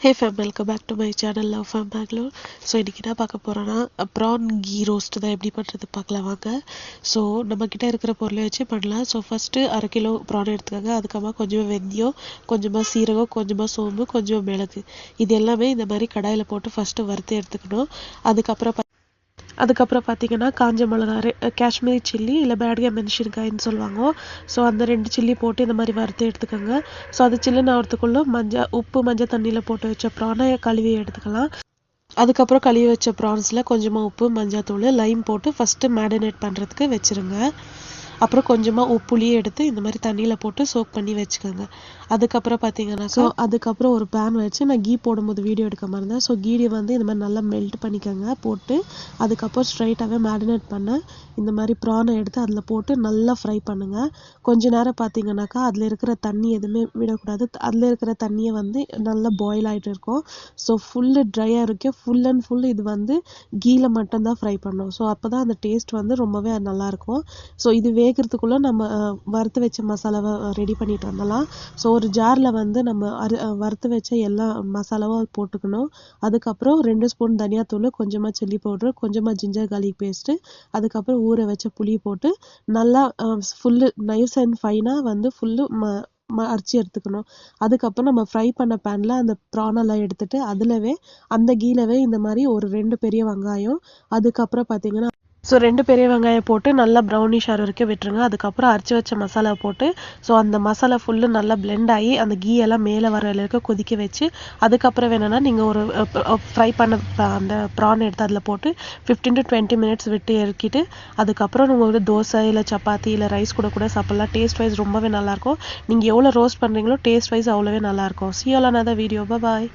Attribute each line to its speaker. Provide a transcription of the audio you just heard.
Speaker 1: Hey fam, welcome back to my channel Love Fam Bangalore. So இன்றைக்கி என்ன பார்க்க போகிறோன்னா ப்ரான் கீ ரோஸ்ட் தான் எப்படி பண்ணுறது பார்க்கலாம் வாங்க. ஸோ நம்மக்கிட்ட இருக்கிற பொருளை வச்சு பண்ணலாம். ஸோ ஃபஸ்ட்டு 1/2 கிலோ ப்ரான் எடுத்துக்கோங்க. அதுக்கப்புறமா கொஞ்சமாக வெந்தயம், கொஞ்சமாக சீரகம், கொஞ்சமாக சோம்பு, கொஞ்சம் மிளகு, இது எல்லாமே இந்த மாதிரி கடாயில் போட்டு ஃபஸ்ட்டு வறுத்து எடுத்துக்கணும். அதுக்கப்புறம் பார்த்தீங்கன்னா காஞ்ச மிளகா, காஷ்மீரி சில்லி இல்லை பேட்கே மென்ஷன்காயின்னு சொல்லுவாங்க. ஸோ அந்த 2 சில்லி போட்டு இந்த மாதிரி வறுத்து எடுத்துக்கோங்க. ஸோ அது சில்லுன்னு ஆகிறதுக்குள்ளே உப்பு மஞ்சள் தண்ணியில் போட்டு வச்ச ப்ரானை கழுவி எடுத்துக்கலாம். அதுக்கப்புறம் கழுவி வச்ச ப்ரான்ஸில் கொஞ்சமாக உப்பு, மஞ்சள் தூள், லைம் போட்டு ஃபஸ்ட்டு மேரினேட் பண்ணுறதுக்கு வச்சுருங்க. அப்புறம் கொஞ்சமாக புளியை எடுத்து இந்த மாதிரி தண்ணியில் போட்டு சோக் பண்ணி வச்சுக்கோங்க. அதுக்கப்புறம் பார்த்தீங்கன்னா அதுக்கப்புறம் ஒரு பேன் வச்சு நான் கீ போடும்போது வீடியோ எடுக்க மாதிரி இருந்தேன். ஸோ கீயை வந்து இந்த மாதிரி நல்லா மெல்ட் பண்ணிக்கோங்க போட்டு. அதுக்கப்புறம் ஸ்ட்ரைட்டாகவே மேரினேட் பண்ண இந்த மாதிரி ப்ரானை எடுத்து அதில் போட்டு நல்லா ஃப்ரை பண்ணுங்கள். கொஞ்ச நேரம் பார்த்தீங்கன்னாக்கா அதில் இருக்கிற தண்ணி எதுவுமே விடக்கூடாது. அதில் இருக்கிற தண்ணியை வந்து நல்லா பாயில் ஆகிட்டு இருக்கும். ஸோ ஃபுல்லு ட்ரையாக இருக்கு. ஃபுல் அண்ட் ஃபுல் இது வந்து கீயில் மட்டும்தான் ஃப்ரை பண்ணணும். ஸோ அப்போ தான் அந்த டேஸ்ட் வந்து ரொம்பவே நல்லாயிருக்கும். ஸோ இது வேகிறதுக்குள்ளே நம்ம வறுத்து வச்ச மசாலாவை ரெடி பண்ணிட்டு வந்துடலாம். ஸோ ஒரு ஜாரில் வந்து நம்ம வறுத்து வச்ச எல்லா மசாலாவும் போட்டுக்கணும். அதுக்கப்புறம் 2 ஸ்பூன் தனியாத்தூள், கொஞ்சமாக சில்லி பவுட்ரு, கொஞ்சமாக ஜிஞ்சர் கார்லிக் பேஸ்ட்டு, அதுக்கப்புறம் ஊற வச்ச புளி போட்டு நல்லா ஃபுல்லு நைஸ் அண்ட் ஃபைனாக வந்து ஃபுல்லு அரைச்சி எடுத்துக்கணும். அதுக்கப்புறம் நம்ம ஃப்ரை பண்ண பேனில் அந்த ப்ரானெல்லாம் எடுத்துட்டு அதிலவே அந்த கீலவே இந்த மாதிரி ஒரு 2 பெரிய வெங்காயம், அதுக்கப்புறம் பார்த்தீங்கன்னா 2 பெரிய வெங்காயம் போட்டு நல்லா ப்ரௌனிஷ் ஆகிற வரைக்கும் விட்டுருங்க. அதுக்கப்புறம் அரைச்சி வச்ச மசாலா போட்டு அந்த மசாலா ஃபுல்லு நல்லா பிளெண்ட் ஆகி அந்த கீ எல்லாம் மேலே வர அளவுக்கு கொதிக்க வச்சு, அதுக்கப்புறம் வேணும்னா நீங்கள் ஒரு ஃப்ரை பண்ண அந்த ப்ரான் எடுத்து அதில் போட்டு 15 to 20 மினிட்ஸ் விட்டு இறக்கிட்டு, அதுக்கப்புறம் நீங்கள் ஒரு தோசை இல்லை சப்பாத்தி இல்லை ரைஸ் கூட சாப்பிட்லாம். டேஸ்ட் வைஸ் ரொம்பவே நல்லாயிருக்கும். நீங்கள் எவ்வளோ ரோஸ்ட் பண்ணுறீங்களோ டேஸ்ட் வைஸ் அவ்வளோவே நல்லாயிருக்கும். See you all another video. Bye bye.